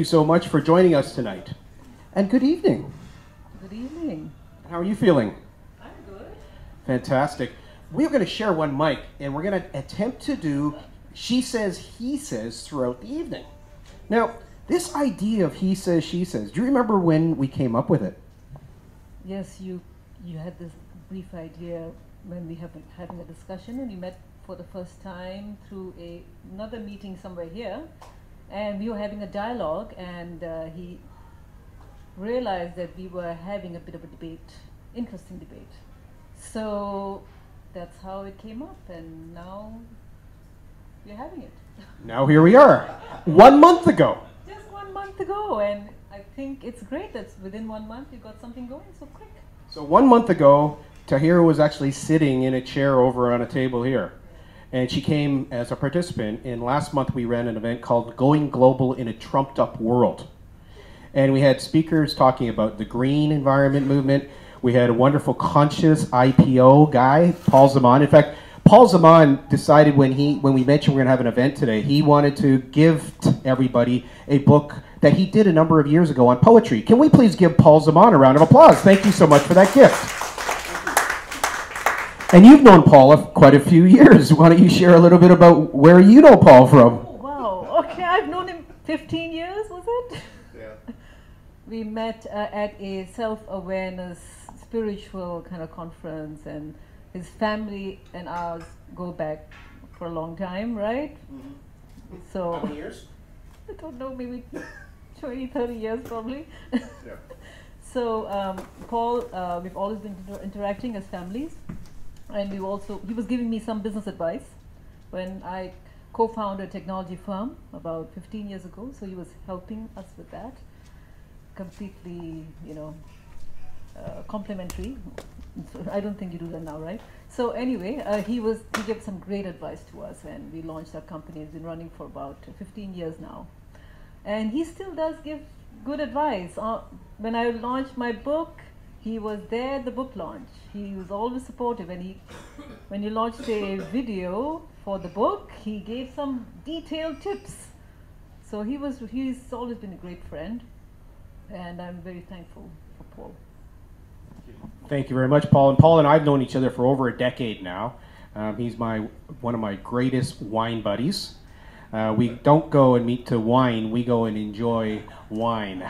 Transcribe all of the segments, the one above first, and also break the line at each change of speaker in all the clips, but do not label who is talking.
you so much for joining us tonight. And good evening.
Good evening.
How are you feeling?
I'm good.
Fantastic. We're going to share one mic, and we're going to attempt to do she says, he says throughout the evening. Now, this idea of he says, she says, do you remember when we came up with it?
Yes, you had this brief idea when we have been having a discussion, and we met for the first time through another meeting somewhere here, and we were having a dialogue, and he realized that we were having a bit of a debate, interesting debate. So that's how it came up, and now we're having it.
Now here we are, 1 month ago.
Just 1 month ago, and I think it's great that within 1 month you got something going so quick.
So 1 month ago, Tahira was actually sitting in a chair over on a table here. And she came as a participant. And last month we ran an event called Going Global in a Trumped Up World. And we had speakers talking about the green environment movement. We had a wonderful conscious IPO guy, Paul Zaman. In fact, Paul Zaman decided when we mentioned we're going to have an event today, he wanted to give everybody a book that he did a number of years ago on poetry. Can we please give Paul Zaman a round of applause? Thank you so much for that gift. And you've known Paul quite a few years. Why don't you share a little bit about where you know Paul from?
Oh, wow. Okay, I've known him 15 years, was it?
Yeah.
We met at a self-awareness spiritual kind of conference, and his family and ours go back for a long time, right?
Mm-hmm.
So
how many years?
I don't know, maybe 20, 30 years probably.
Yeah.
So Paul, we've always been interacting as families, and he was giving me some business advice when I co-founded a technology firm about 15 years ago, so he was helping us with that. Completely, complimentary. So I don't think you do that now, right? So anyway, he gave some great advice to us, and we launched our company. It's been running for about 15 years now. And he still does give good advice. When I launched my book, he was there at the book launch. He was always supportive. And when you launched a video for the book, he gave some detailed tips. So he's always been a great friend, and I'm very thankful for Paul.
Thank you very much, Paul. And Paul and I have known each other for over a decade now. He's one of my greatest wine buddies. We don't go and meet to wine, we go and enjoy wine.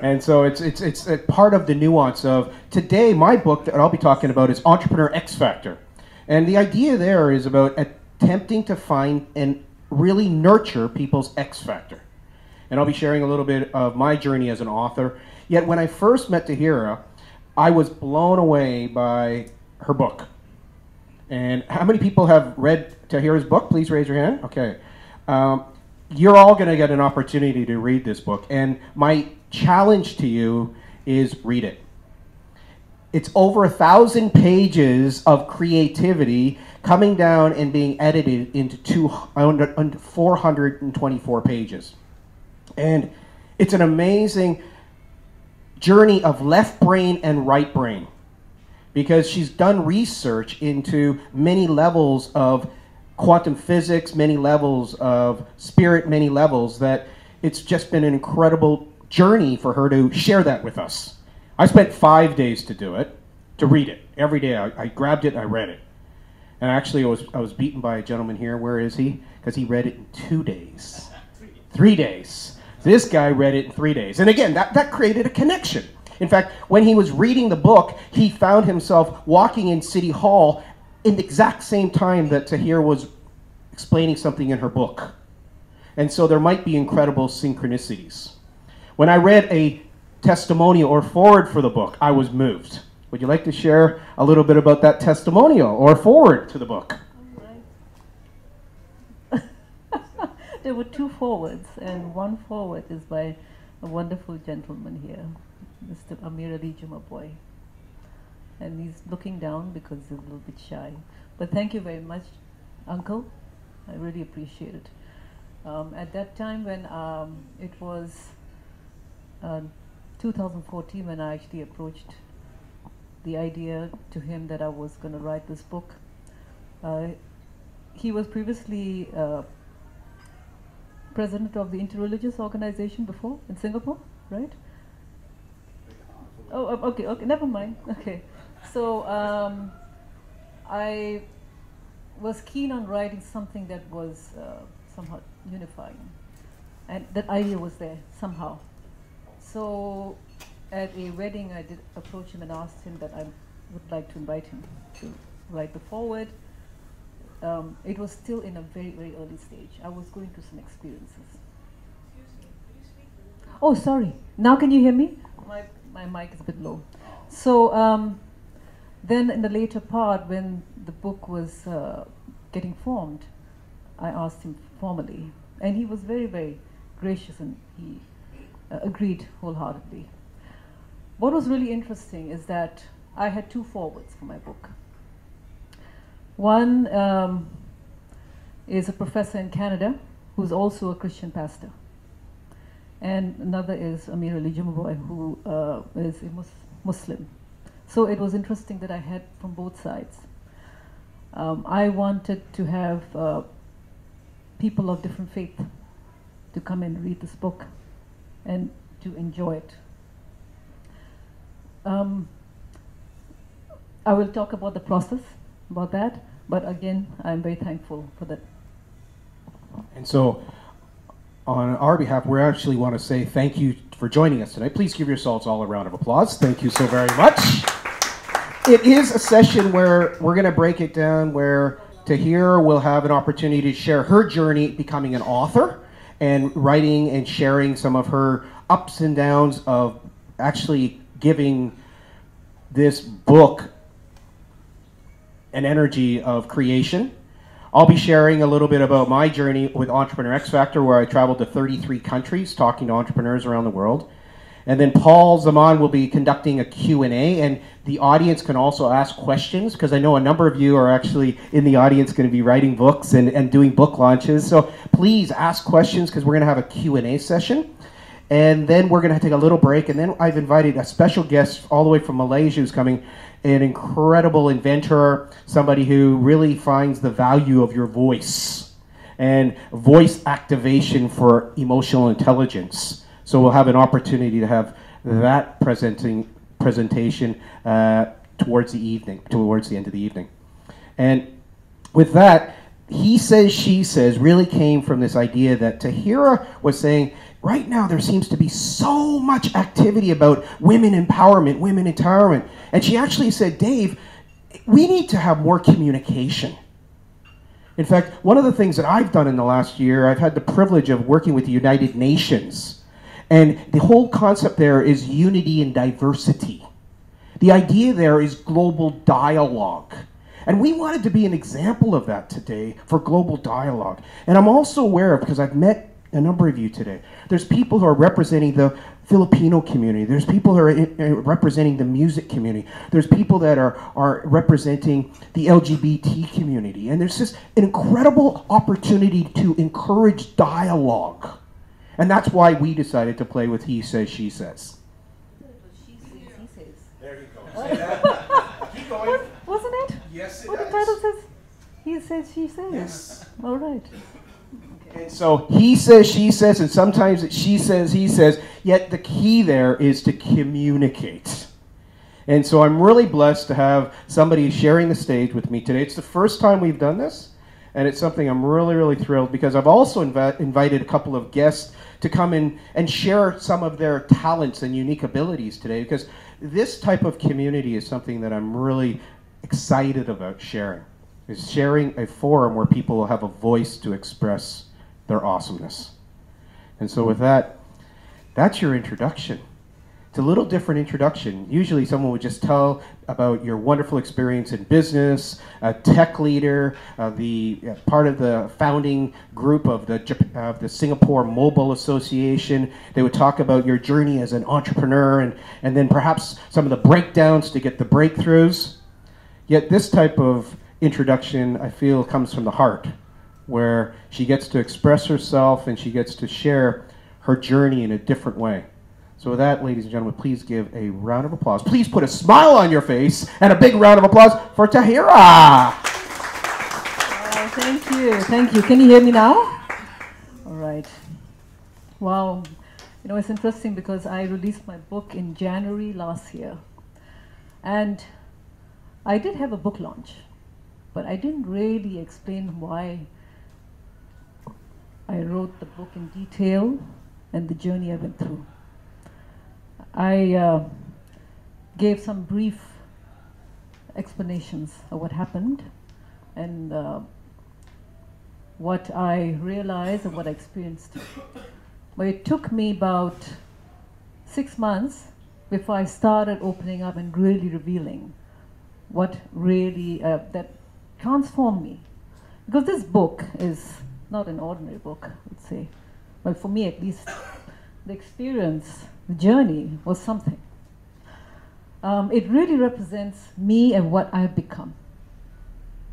And so it's a part of the nuance of today. My book that I'll be talking about is Entrepreneur X Factor. And the idea there is about attempting to find and really nurture people's X Factor. And I'll be sharing a little bit of my journey as an author. Yet when I first met Tahira, I was blown away by her book. And how many people have read Tahira's book? Please raise your hand. Okay. You're all going to get an opportunity to read this book. And my challenge to you is read it. It's over 1,000 pages of creativity coming down and being edited into 424 pages. And it's an amazing journey of left brain and right brain, because she's done research into many levels of quantum physics, many levels of spirit, many levels, that it's just been an incredible journey for her to share that with us. I spent 5 days to do it, to read it. Every day I grabbed it and I read it. And actually I was beaten by a gentleman here. Where is he? Because he read it in 2 days. 3 days. This guy read it in 3 days. And again, that created a connection. In fact, when he was reading the book, he found himself walking in City Hall in the exact same time that Tahira was explaining something in her book. And so there might be incredible synchronicities. When I read a testimonial or foreword for the book, I was moved. Would you like to share a little bit about that testimonial or foreword to the book?
There were 2 forewords, and one foreword is by a wonderful gentleman here, Mr. Amir boy. And he's looking down because he's a little bit shy. But thank you very much, Uncle. I really appreciate it. At that time when it was 2014 when I actually approached the idea to him that I was going to write this book. He was previously president of the interreligious organization before in Singapore, right? Oh, okay, okay, never mind. Okay, so I was keen on writing something that was somewhat unifying, and that idea was there somehow. So at a wedding, I did approach him and asked him that I would like to invite him to write the foreword. It was still in a very, very early stage. I was going through some experiences.
Excuse me, could you speak a little?
Oh, sorry. Now can you hear me? My mic is a bit low. So then in the later part, when the book was getting formed, I asked him formally, and he was very, very gracious, and he agreed wholeheartedly. What was really interesting is that I had two forewords for my book. One is a professor in Canada who's also a Christian pastor. And another is Amir, who is a Muslim. So it was interesting that I had from both sides. I wanted to have people of different faith to come and read this book and to enjoy it. I will talk about the process, about that, but again, I'm very thankful for that.
And so, on our behalf, we actually want to say thank you for joining us tonight. Please give yourselves all a round of applause. Thank you so very much. It is a session where we're going to break it down, where Tahira will have an opportunity to share her journey becoming an author and writing and sharing some of her ups and downs of actually giving this book an energy of creation. I'll be sharing a little bit about my journey with Entrepreneur X Factor, where I traveled to 33 countries talking to entrepreneurs around the world. And then Paul Zaman will be conducting a Q&A, and the audience can also ask questions, because I know a number of you are actually in the audience going to be writing books and doing book launches. So please ask questions, because we're going to have a Q&A session. And then we're going to take a little break, and then I've invited a special guest all the way from Malaysia who's coming, an incredible inventor, somebody who really finds the value of your voice and voice activation for emotional intelligence. So we'll have an opportunity to have that presentation towards the end of the evening. And with that, he says, she says really came from this idea that Tahira was saying, right now there seems to be so much activity about women empowerment. And she actually said, Dave, we need to have more communication. In fact, one of the things that I've done in the last year, I've had the privilege of working with the United Nations. And the whole concept there is unity and diversity. The idea there is global dialogue. And we wanted to be an example of that today for global dialogue. And I'm also aware of, because I've met a number of you today, there's people who are representing the Filipino community. There's people who are representing the music community. There's people that are representing the LGBT community. And there's just an incredible opportunity to encourage dialogue. And that's why we decided to play with He Says, She Says.
She says, he says.
There you go. See that? Keep going.
Wasn't it?
Yes, it
What
does.
the title says? He says, she says.
Yes.
All right.
And so he says, she says, and sometimes it's she says, he says, yet the key there is to communicate. And so I'm really blessed to have somebody sharing the stage with me today. It's the first time we've done this, and it's something I'm really, really thrilled, because I've also invited a couple of guests to come in and share some of their talents and unique abilities today, because this type of community is something that I'm really excited about sharing. Is sharing a forum where people will have a voice to express their awesomeness. And so with that, that's your introduction. It's a little different introduction. Usually someone would just tell about your wonderful experience in business, a tech leader, part of the founding group of the Singapore Mobile Association. They would talk about your journey as an entrepreneur and then perhaps some of the breakdowns to get the breakthroughs. Yet this type of introduction, I feel, comes from the heart, where she gets to express herself and she gets to share her journey in a different way. So with that, ladies and gentlemen, please give a round of applause. Please put a smile on your face and a big round of applause for Tahira.
Thank you. Thank you. Can you hear me now? All right. Wow. You know, it's interesting because I released my book in January last year. And I did have a book launch, but I didn't really explain why I wrote the book in detail and the journey I went through. I gave some brief explanations of what happened and what I realized and what I experienced. But it took me about 6 months before I started opening up and really revealing what really that transformed me. Because this book is not an ordinary book, I would say. Well, for me at least, the experience, the journey was something. It really represents me and what I have become.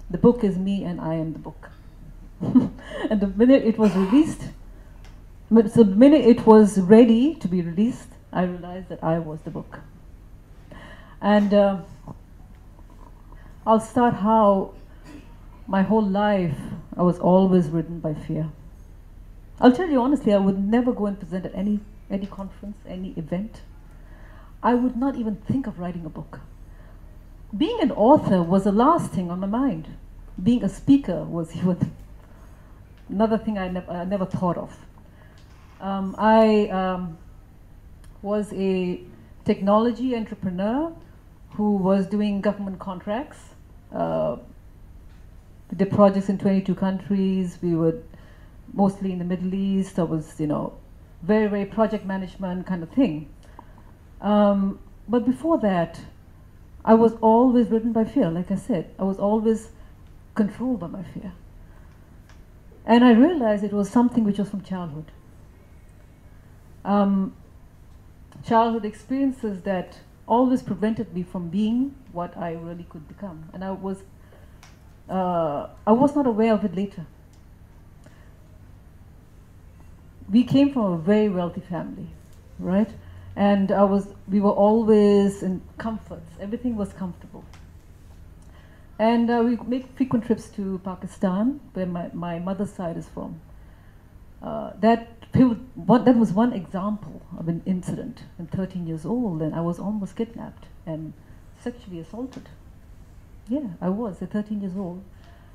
The book is me and I am the book. And the minute it was released, so the minute it was ready to be released, I realized that I was the book. And I'll start how my whole life I was always ridden by fear. I'll tell you honestly, I would never go and present at any conference, any event. I would not even think of writing a book. Being an author was the last thing on my mind. Being a speaker was even another thing I never thought of. I was a technology entrepreneur who was doing government contracts. We did projects in 22 countries. We were mostly in the Middle East. I was, very, very project management kind of thing. But before that, I was always ridden by fear. Like I said, I was always controlled by my fear. And I realized it was something which was from childhood. Childhood experiences that always prevented me from being what I really could become. And I was not aware of it later. We came from a very wealthy family, right? And we were always in comforts. Everything was comfortable. And we make frequent trips to Pakistan, where my mother's side is from. That was one example of an incident. I'm 13 years old, and I was almost kidnapped and sexually assaulted. Yeah, I was at 13 years old.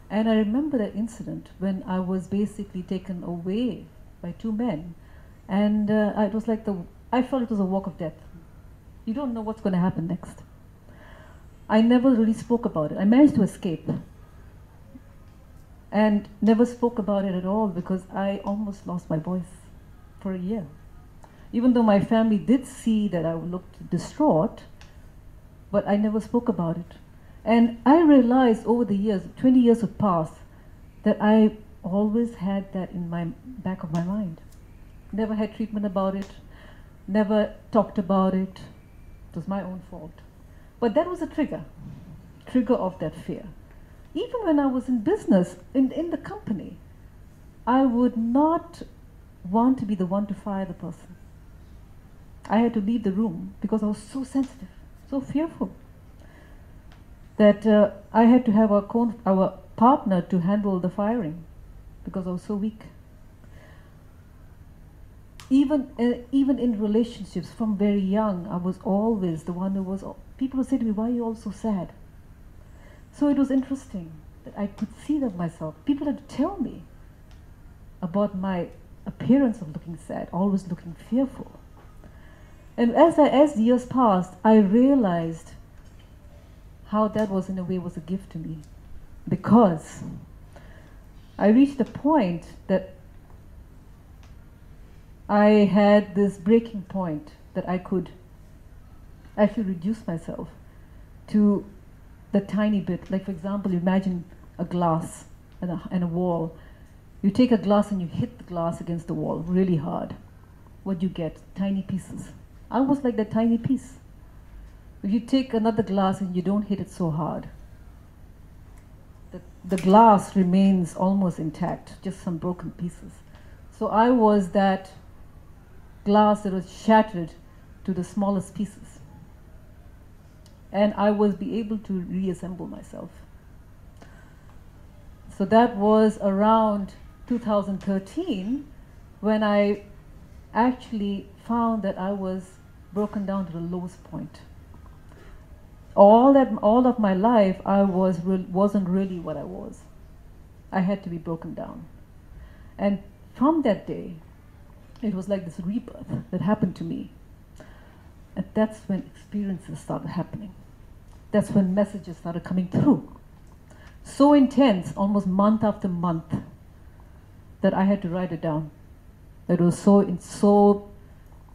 And I remember that incident when I was basically taken away by two men. And it was like I felt it was a walk of death. You don't know what's going to happen next. I never really spoke about it. I managed to escape and never spoke about it at all because I almost lost my voice for a year. Even though my family did see that I looked distraught, but I never spoke about it. And I realized over the years, 20 years have passed, that I always had that in my back of my mind. Never had treatment about it, never talked about it. It was my own fault. But that was a trigger of that fear. Even when I was in business, in the company, I would not want to be the one to fire the person. I had to leave the room because I was so sensitive, so fearful, that I had to have our partner to handle the firing because I was so weak. Even in relationships from very young, I was always the one who was, people would say to me, why are you all so sad? So it was interesting that I could see that myself. People had to tell me about my appearance of looking sad, always looking fearful. And as the years passed, I realized how that was in a way was a gift to me, because I reached a point that I had this breaking point that I could actually reduce myself to the tiny bit. Like, for example, imagine a glass and a wall. You take a glass and you hit the glass against the wall really hard. What do you get? Tiny pieces. I was like that tiny piece. If you take another glass and you don't hit it so hard, the glass remains almost intact, just some broken pieces. So I was that glass that was shattered to the smallest pieces. And I was be able to reassemble myself. So that was around 2013 when I actually found that I was broken down to the lowest point. All of my life, I wasn't really what I was. I had to be broken down. And from that day, it was like this rebirth that happened to me. And that's when experiences started happening. That's when messages started coming through. So intense, almost month after month, that I had to write it down. It was so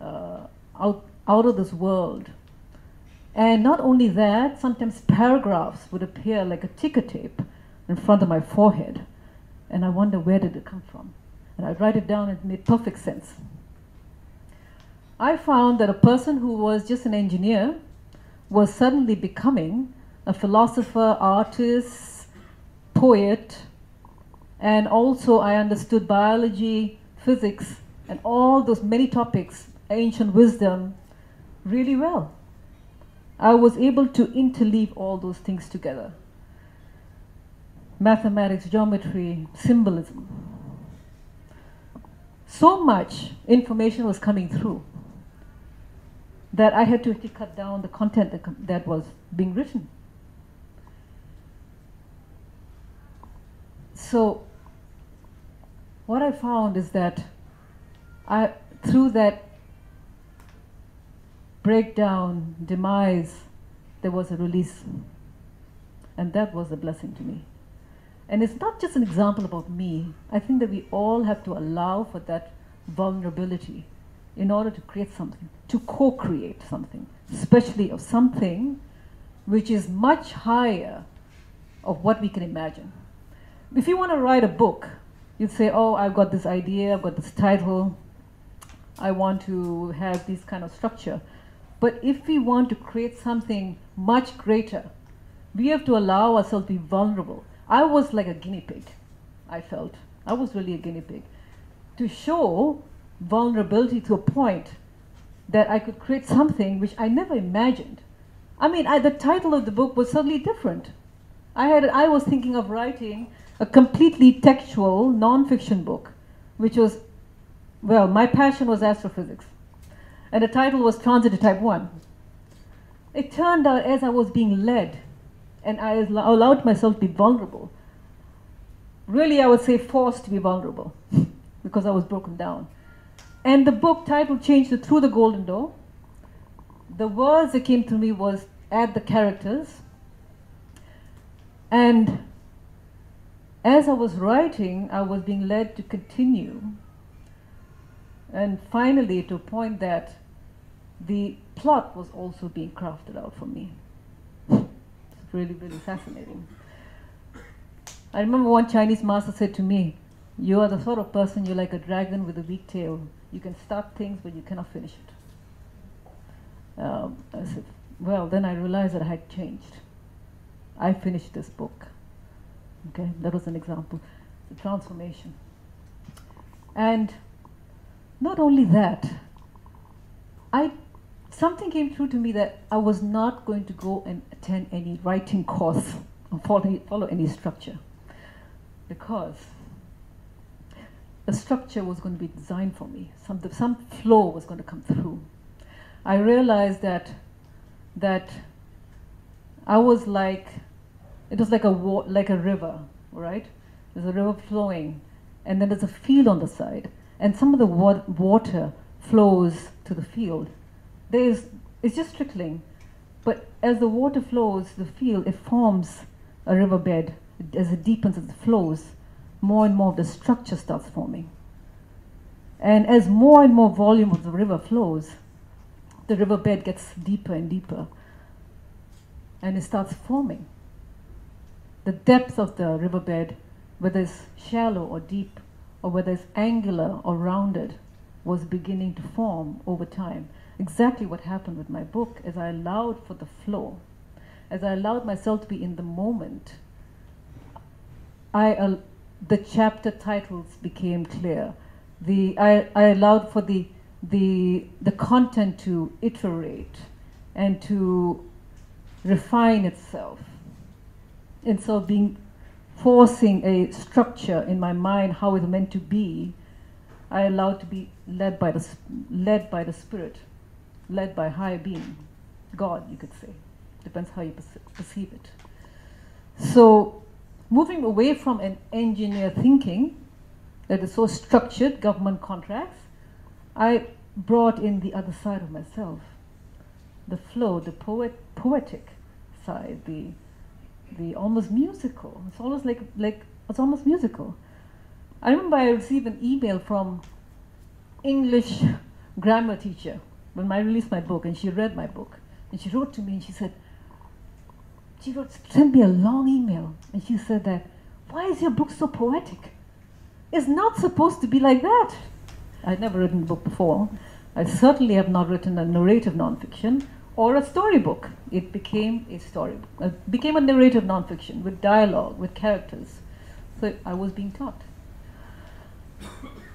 out of this world. And not only that, sometimes paragraphs would appear like a ticker tape in front of my forehead. And I wonder, where did it come from? And I'd write it down and it made perfect sense. I found that a person who was just an engineer was suddenly becoming a philosopher, artist, poet, and also I understood biology, physics, and all those many topics, ancient wisdom, really well. I was able to interleave all those things together. Mathematics, geometry, symbolism. So much information was coming through that I had to actually cut down the content that was being written. So what I found is that through that breakdown, demise, there was a release. And that was a blessing to me. And it's not just an example about me. I think that we all have to allow for that vulnerability in order to create something, to co-create something, especially of something which is much higher of what we can imagine. If you want to write a book, you'd say, oh, I've got this idea, I've got this title, I want to have this kind of structure. But if we want to create something much greater, we have to allow ourselves to be vulnerable. I was like a guinea pig, I felt. I was really a guinea pig. To show vulnerability to a point that I could create something which I never imagined. I mean, the title of the book was suddenly different. I was thinking of writing a completely textual, non-fiction book, which was, well, my passion was astrophysics. And the title was Transit to Type 1. It turned out, as I was being led, and I allowed myself to be vulnerable, really I would say forced to be vulnerable, because I was broken down. And the book title changed to Through the Golden Door. The words that came to me was add the characters. And as I was writing, I was being led to continue. And finally, to a point that the plot was also being crafted out for me. It's really, really fascinating. I remember one Chinese master said to me, you are the sort of person, you're like a dragon with a weak tail. You can start things, but you cannot finish it. I said, well, then I realized that I had changed. I finished this book. Okay, that was an example. The transformation. And not only that, something came through to me that I was not going to go and attend any writing course or follow any structure, because the structure was going to be designed for me. Some flow was going to come through. I realized that I was like, it was like a river, right? There's a river flowing, and then there's a field on the side, and some of the water flows to the field. It's just trickling, but as the water flows to the field, it forms a riverbed. As it deepens, as it flows, more and more of the structure starts forming. And as more and more volume of the river flows, the riverbed gets deeper and deeper, and it starts forming. The depth of the riverbed, whether it's shallow or deep, or whether it's angular or rounded, was beginning to form over time. Exactly what happened with my book, as I allowed for the flow, as I allowed myself to be in the moment, the chapter titles became clear. I allowed for the content to iterate and to refine itself. And so forcing a structure in my mind, how it's meant to be, I allowed to be led by led by the Spirit, led by higher being, God, you could say. Depends how you perceive it. So, moving away from an engineer thinking that is so structured, government contracts, I brought in the other side of myself, the flow, the poetic side, the almost musical. It's almost like it's almost musical. I remember I received an email from English grammar teacher when I released my book, and she read my book, and she wrote to me and she sent me a long email, and she said that, why is your book so poetic? It's not supposed to be like that. I'd never written a book before. I certainly have not written a narrative nonfiction or a storybook. It became a storybook. It became a narrative nonfiction with dialogue, with characters. So I was being taught.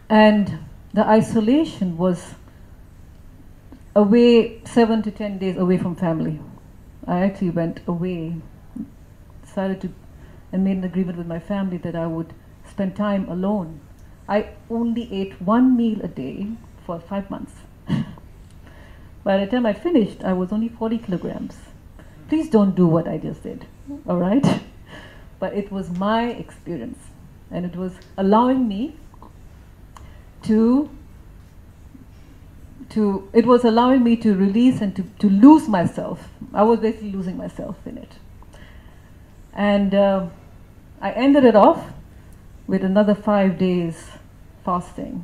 And the isolation was away, 7 to 10 days away from family. I actually went away, decided to, and made an agreement with my family that I would spend time alone. I only ate 1 meal a day for 5 months. By the time I finished, I was only 40 kilograms. Please don't do what I just did, all right? But it was my experience, and it was allowing me to release and to lose myself. I was basically losing myself in it. And I ended it off with another 5 days fasting.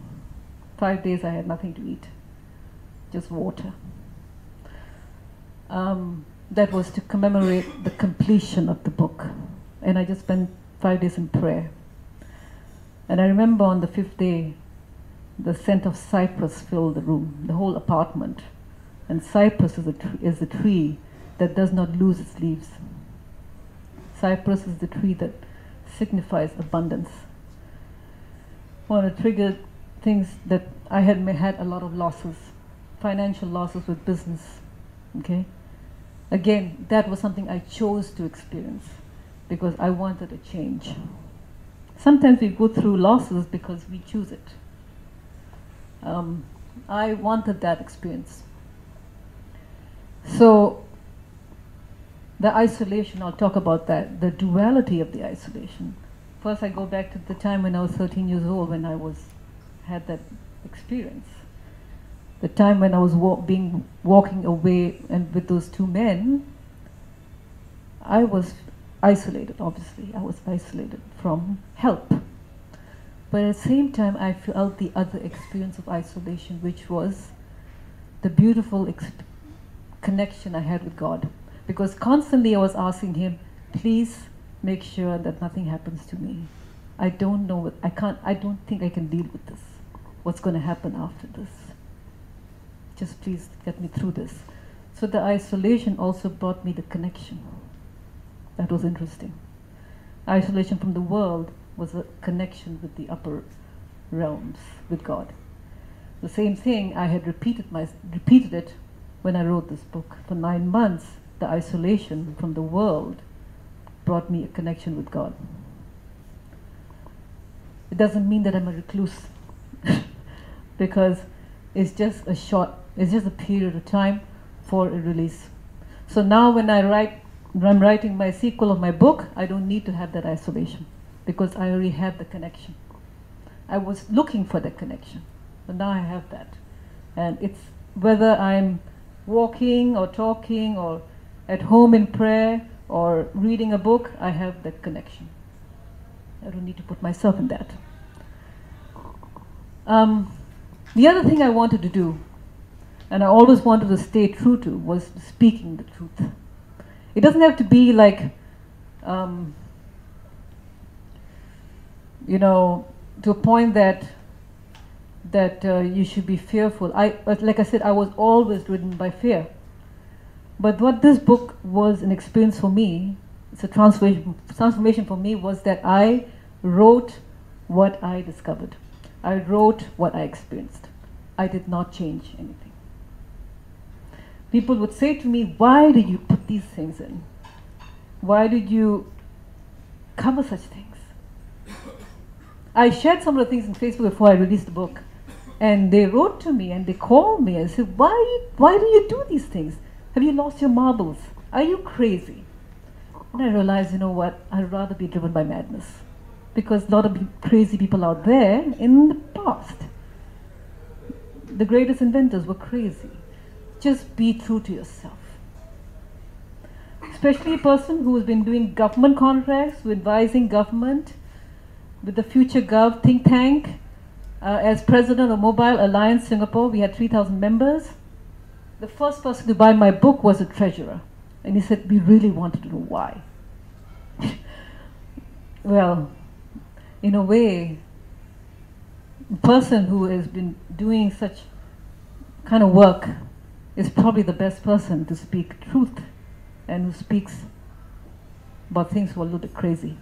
5 days I had nothing to eat, just water. That was to commemorate the completion of the book. And I just spent 5 days in prayer. And I remember on the 5th day, the scent of cypress filled the room, the whole apartment. And cypress is a tree that does not lose its leaves. Cypress is the tree that signifies abundance. One of the triggered things that I had a lot of losses, financial losses with business, okay? Again, that was something I chose to experience because I wanted a change. Sometimes we go through losses because we choose it. I wanted that experience. So the isolation, I'll talk about that, the duality of the isolation. First I go back to the time when I was 13 years old, when I had that experience. The time when I was walking away and with those 2 men, I was isolated, obviously. I was isolated from help. But at the same time, I felt the other experience of isolation, which was the beautiful connection I had with God. Because constantly I was asking Him, please make sure that nothing happens to me. I don't know, I don't think I can deal with this. What's going to happen after this? Just please get me through this. So the isolation also brought me the connection. That was interesting. Isolation from the world was a connection with the upper realms, with God. The same thing, I had repeated it when I wrote this book. For 9 months, the isolation from the world brought me a connection with God. It doesn't mean that I'm a recluse, because it's just a period of time for a release. So now when I'm writing my sequel of my book, I don't need to have that isolation, because I already have the connection. I was looking for the connection, but now I have that. And it's whether I'm walking or talking or at home in prayer or reading a book, I have that connection. I don't need to put myself in that. The other thing I wanted to do, and I always wanted to stay true to, was speaking the truth. It doesn't have to be like, to a point that you should be fearful. Like I said, I was always ridden by fear. But what this book was an experience for me, it's a transformation for me, was that I wrote what I discovered. I wrote what I experienced. I did not change anything. People would say to me, why did you put these things in? Why did you cover such things? I shared some of the things on Facebook before I released the book, And they wrote to me and they called me and said, why do you do these things? Have you lost your marbles? Are you crazy? And I realized, you know what, I'd rather be driven by madness. Because a lot of crazy people out there in the past, the greatest inventors were crazy. Just be true to yourself. Especially a person who has been doing government contracts, who advising government, with the Future Gov think tank. As president of Mobile Alliance Singapore, we had 3,000 members. The first person to buy my book was a treasurer. And he said, we really wanted to know why. Well, in a way, the person who has been doing such kind of work is probably the best person to speak truth and who speaks about things who are a little bit crazy.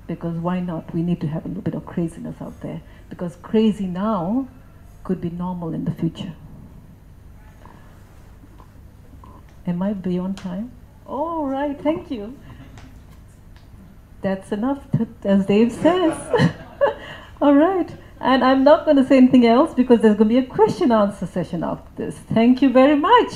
Because why not? We need to have a little bit of craziness out there. Because crazy now could be normal in the future. Am I beyond time? All right, thank you. That's enough, as Dave says. All right. And I'm not going to say anything else because there's going to be a question answer session after this. Thank you very much.